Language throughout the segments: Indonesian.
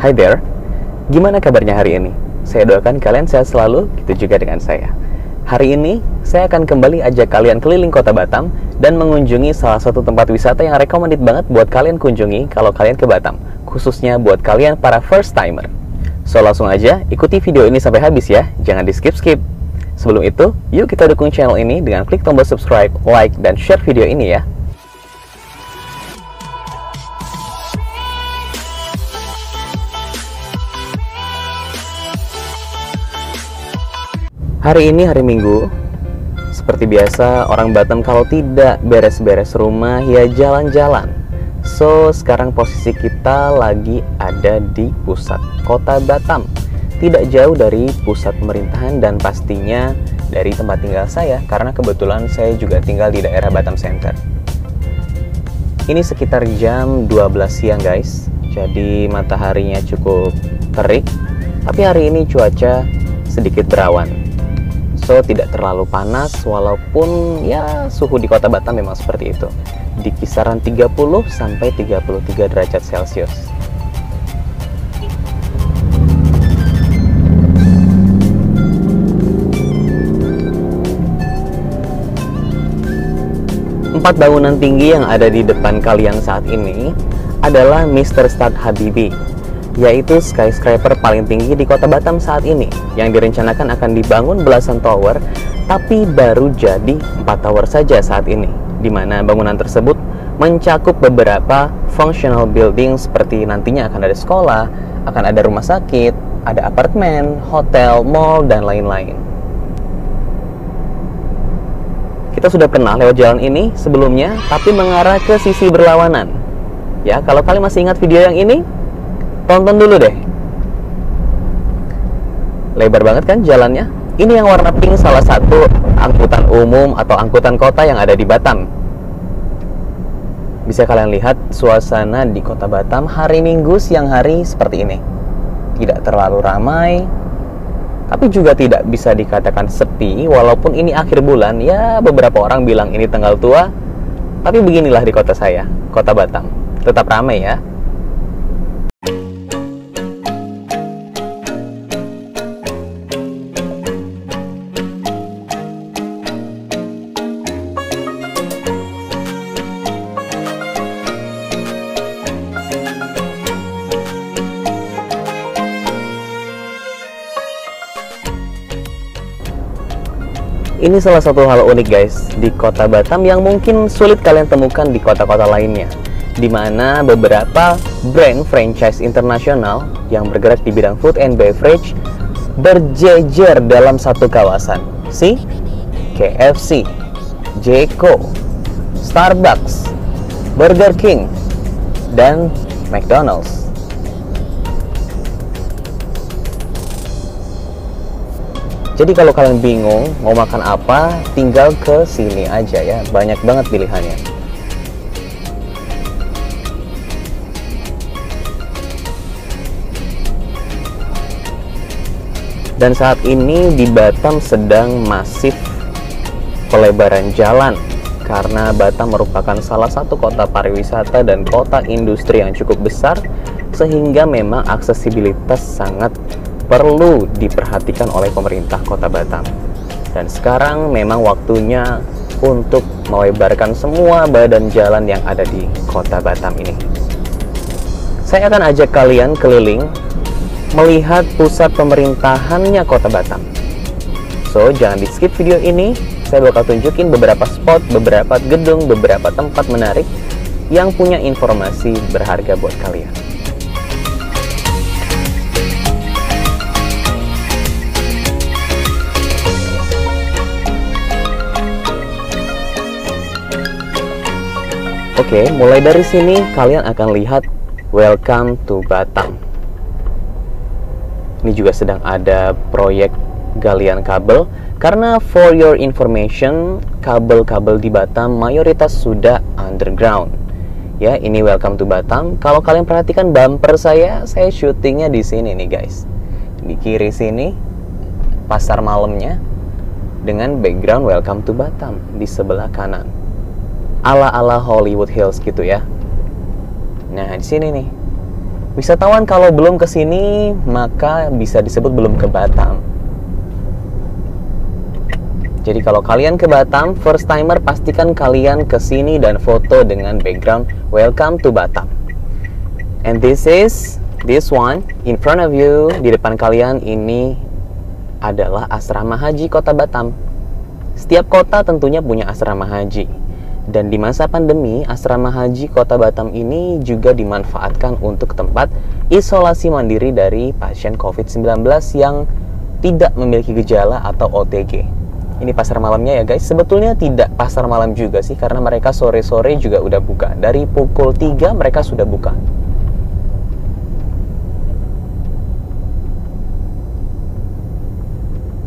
Hi there, gimana kabarnya hari ini? Saya doakan kalian sehat selalu, gitu juga dengan saya. Hari ini, saya akan kembali ajak kalian keliling kota Batam dan mengunjungi salah satu tempat wisata yang recommended banget buat kalian kunjungi kalau kalian ke Batam, khususnya buat kalian para first timer. So langsung aja, ikuti video ini sampai habis ya, jangan di skip-skip. Sebelum itu, yuk kita dukung channel ini dengan klik tombol subscribe, like, dan share video ini ya. Hari ini hari Minggu. Seperti biasa, orang Batam kalau tidak beres-beres rumah, ya jalan-jalan. So, sekarang posisi kita lagi ada di pusat kota Batam. Tidak jauh dari pusat pemerintahan dan pastinya dari tempat tinggal saya, karena kebetulan saya juga tinggal di daerah Batam Center. Ini sekitar jam 12 siang guys, jadi mataharinya cukup terik. Tapi hari ini cuaca sedikit berawan. So, tidak terlalu panas, walaupun ya suhu di kota Batam memang seperti itu. Di kisaran 30 sampai 33 derajat Celcius. Empat bangunan tinggi yang ada di depan kalian saat ini adalah Mr. Stad Habibie, yaitu skyscraper paling tinggi di kota Batam saat ini, yang direncanakan akan dibangun belasan tower, tapi baru jadi 4 tower saja saat ini, di mana bangunan tersebut mencakup beberapa functional building seperti nantinya akan ada sekolah, akan ada rumah sakit, ada apartemen, hotel, mall, dan lain-lain. Kita sudah pernah lewat jalan ini sebelumnya, tapi mengarah ke sisi berlawanan. Ya, kalau kalian masih ingat video yang ini, tonton dulu deh. Lebar banget kan jalannya? Ini yang warna pink salah satu angkutan umum atau angkutan kota yang ada di Batam. Bisa kalian lihat suasana di kota Batam hari Minggu siang hari seperti ini. Tidak terlalu ramai, tapi juga tidak bisa dikatakan sepi. Walaupun ini akhir bulan, ya beberapa orang bilang ini tanggal tua. Tapi beginilah di kota saya, kota Batam. Tetap ramai ya. Ini salah satu hal unik guys di kota Batam yang mungkin sulit kalian temukan di kota-kota lainnya, di mana beberapa brand franchise internasional yang bergerak di bidang food and beverage berjejer dalam satu kawasan. See? KFC, Jeko, Starbucks, Burger King, dan McDonald's. Jadi kalau kalian bingung mau makan apa, tinggal ke sini aja ya. Banyak banget pilihannya. Dan saat ini di Batam sedang masif pelebaran jalan, karena Batam merupakan salah satu kota pariwisata dan kota industri yang cukup besar, sehingga memang aksesibilitas sangat perlu diperhatikan oleh pemerintah kota Batam. Dan sekarang memang waktunya untuk melebarkan semua badan jalan yang ada di kota Batam ini. Saya akan ajak kalian keliling melihat pusat pemerintahannya kota Batam. So, jangan di skip video ini. Saya bakal tunjukin beberapa spot, beberapa gedung, beberapa tempat menarik yang punya informasi berharga buat kalian. Oke, mulai dari sini kalian akan lihat Welcome to Batam. Ini juga sedang ada proyek galian kabel, karena for your information, kabel-kabel di Batam mayoritas sudah underground. Ya, ini Welcome to Batam. Kalau kalian perhatikan bumper saya syutingnya di sini nih guys. Di kiri sini pasar malamnya dengan background Welcome to Batam di sebelah kanan. Ala-ala Hollywood Hills gitu ya. Nah, di sini nih. Wisatawan kalau belum ke sini maka bisa disebut belum ke Batam. Jadi kalau kalian ke Batam, first timer, pastikan kalian ke sini dan foto dengan background Welcome to Batam. And this one in front of you, di depan kalian ini adalah asrama haji Kota Batam. Setiap kota tentunya punya asrama haji. Dan di masa pandemi, asrama haji Kota Batam ini juga dimanfaatkan untuk tempat isolasi mandiri dari pasien COVID-19 yang tidak memiliki gejala atau OTG. Ini pasar malamnya ya guys. Sebetulnya tidak pasar malam juga sih, karena mereka sore-sore juga udah buka. Dari pukul 3 mereka sudah buka.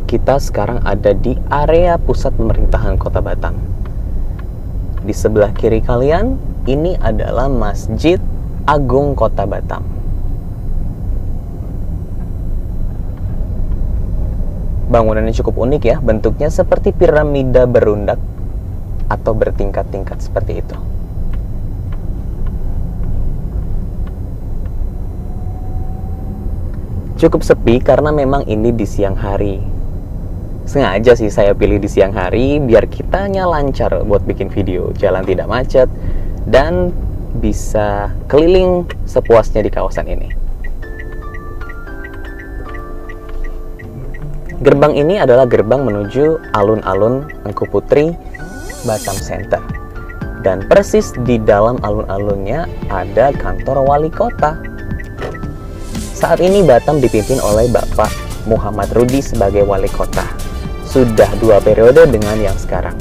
Kita sekarang ada di area pusat pemerintahan Kota Batam. Di sebelah kiri kalian, ini adalah Masjid Agung Kota Batam. Bangunannya cukup unik ya, bentuknya seperti piramida berundak atau bertingkat-tingkat seperti itu. Cukup sepi karena memang ini di siang hari. Sengaja sih saya pilih di siang hari biar kitanya lancar buat bikin video, jalan tidak macet, dan bisa keliling sepuasnya di kawasan ini. Gerbang ini adalah gerbang menuju alun-alun Engku Putri Batam Center. Dan persis di dalam alun-alunnya ada kantor wali kota. Saat ini Batam dipimpin oleh Bapak Muhammad Rudi sebagai wali kota. Sudah 2 periode dengan yang sekarang.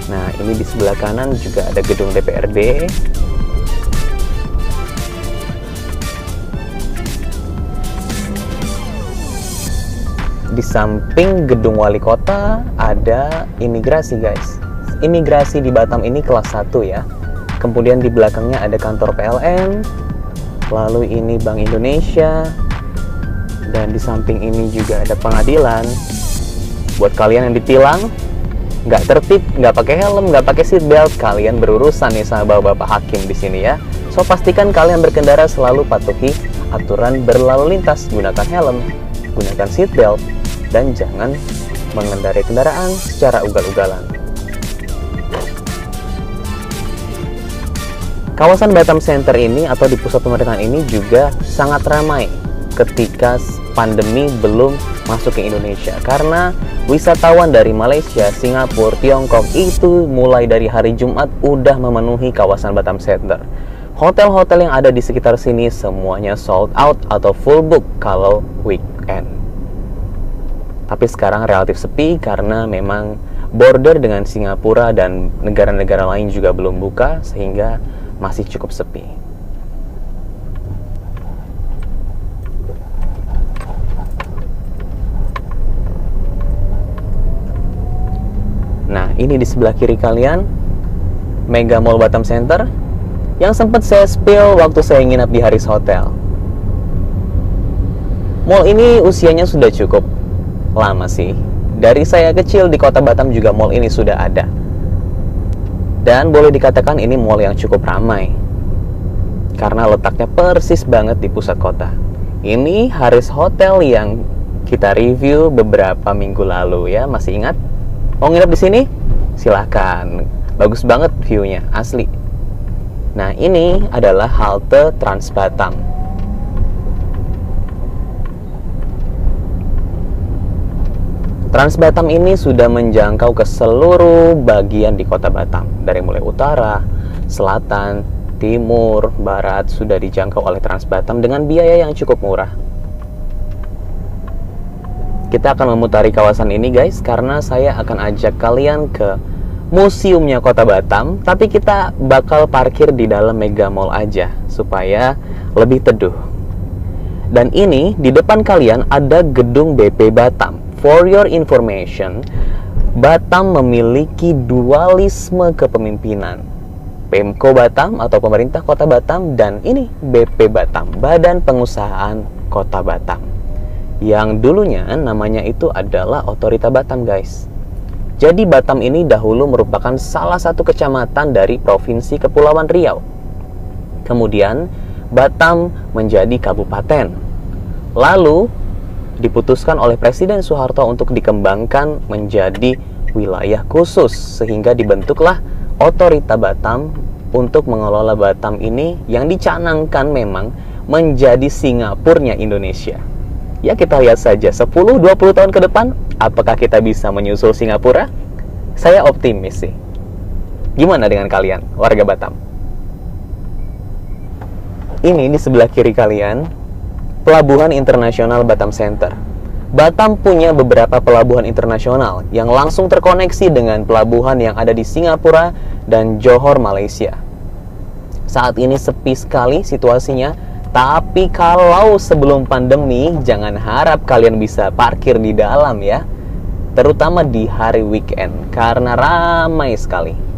Nah, ini di sebelah kanan juga ada gedung DPRD. Di samping gedung wali kota ada imigrasi guys. Imigrasi di Batam ini kelas 1 ya. Kemudian di belakangnya ada kantor PLN. Lalu ini Bank Indonesia. Dan di samping ini juga ada pengadilan. Buat kalian yang ditilang, nggak tertib, nggak pakai helm, nggak pakai seat belt, kalian berurusan nih sama bapak hakim di sini ya. So pastikan kalian berkendara selalu patuhi aturan berlalu lintas, gunakan helm, gunakan seat belt, dan jangan mengendarai kendaraan secara ugal-ugalan. Kawasan Batam Center ini atau di pusat pemerintahan ini juga sangat ramai ketika pandemi belum masuk ke Indonesia, karena wisatawan dari Malaysia, Singapura, Tiongkok itu mulai dari hari Jumat udah memenuhi kawasan Batam Center. Hotel-hotel yang ada di sekitar sini semuanya sold out atau full book kalau weekend. Tapi sekarang relatif sepi karena memang border dengan Singapura dan negara-negara lain juga belum buka, sehingga masih cukup sepi. Nah, ini di sebelah kiri kalian, Mega Mall Batam Center, yang sempat saya spill waktu saya nginap di Haris Hotel. Mall ini usianya sudah cukup lama sih. Dari saya kecil di kota Batam juga mall ini sudah ada. Dan boleh dikatakan ini mall yang cukup ramai. Karena letaknya persis banget di pusat kota. Ini Haris Hotel yang kita review beberapa minggu lalu ya, masih ingat? Mau nginep di sini? Silahkan. Bagus banget view-nya, asli. Nah, ini adalah halte Trans Batam. Trans Batam ini sudah menjangkau ke seluruh bagian di kota Batam. Dari mulai utara, selatan, timur, barat sudah dijangkau oleh Trans Batam dengan biaya yang cukup murah. Kita akan memutari kawasan ini guys, karena saya akan ajak kalian ke museumnya kota Batam, tapi kita bakal parkir di dalam Mega Mall aja supaya lebih teduh. Dan ini di depan kalian ada gedung BP Batam. For your information, Batam memiliki dualisme kepemimpinan. Pemko Batam atau pemerintah kota Batam, dan ini BP Batam, Badan Pengusahaan Kota Batam. Yang dulunya namanya itu adalah Otorita Batam guys. Jadi Batam ini dahulu merupakan salah satu kecamatan dari Provinsi Kepulauan Riau. Kemudian Batam menjadi kabupaten. Lalu diputuskan oleh Presiden Soeharto untuk dikembangkan menjadi wilayah khusus, sehingga dibentuklah Otorita Batam untuk mengelola Batam ini yang dicanangkan memang menjadi Singapurnya Indonesia. Ya, kita lihat saja 10-20 tahun ke depan apakah kita bisa menyusul Singapura? Saya optimis sih. Gimana dengan kalian, warga Batam? Ini di sebelah kiri kalian, Pelabuhan Internasional Batam Center. Batam punya beberapa pelabuhan internasional yang langsung terkoneksi dengan pelabuhan yang ada di Singapura dan Johor, Malaysia. Saat ini sepi sekali situasinya, tapi kalau sebelum pandemi, jangan harap kalian bisa parkir di dalam ya. Terutama di hari weekend, karena ramai sekali.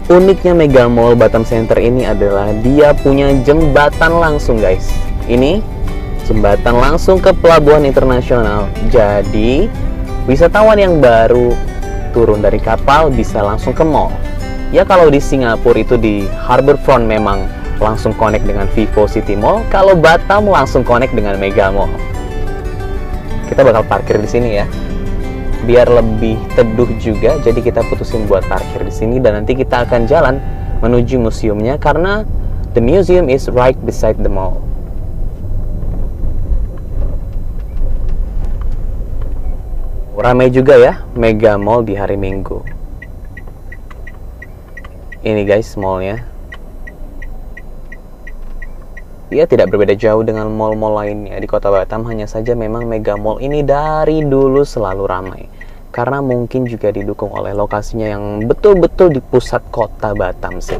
Uniknya Mega Mall Batam Center ini adalah dia punya jembatan langsung, guys. Ini jembatan langsung ke pelabuhan internasional. Jadi wisatawan yang baru turun dari kapal bisa langsung ke mall. Ya, kalau di Singapura itu di Harbourfront memang langsung connect dengan Vivo City Mall. Kalau Batam langsung connect dengan Mega Mall. Kita bakal parkir di sini ya, biar lebih teduh juga. Jadi kita putusin buat parkir di sini dan nanti kita akan jalan menuju museumnya karena the museum is right beside the mall. Ramai juga ya Mega Mall di hari Minggu. Ini guys mallnya. Ia tidak berbeda jauh dengan mall-mall lainnya di kota Batam, hanya saja memang Mega Mall ini dari dulu selalu ramai. Karena mungkin juga didukung oleh lokasinya yang betul-betul di pusat kota Batam sih.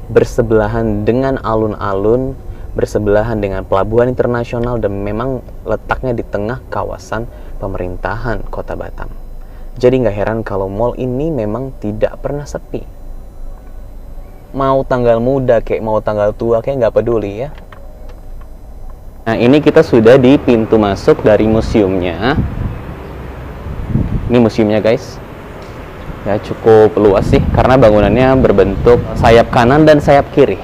Bersebelahan dengan alun-alun, bersebelahan dengan pelabuhan internasional, dan memang letaknya di tengah kawasan pemerintahan kota Batam. Jadi nggak heran kalau mall ini memang tidak pernah sepi. Mau tanggal muda kayak mau tanggal tua kayak nggak peduli ya. Nah, ini kita sudah di pintu masuk dari museumnya. Ini museumnya guys. Ya, cukup luas sih karena bangunannya berbentuk sayap kanan dan sayap kiri.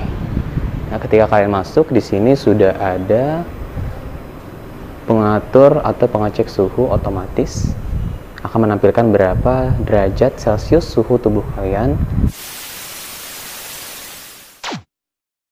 Nah, ketika kalian masuk di sini sudah ada pengatur atau pengecek suhu otomatis, akan menampilkan berapa derajat Celcius suhu tubuh kalian.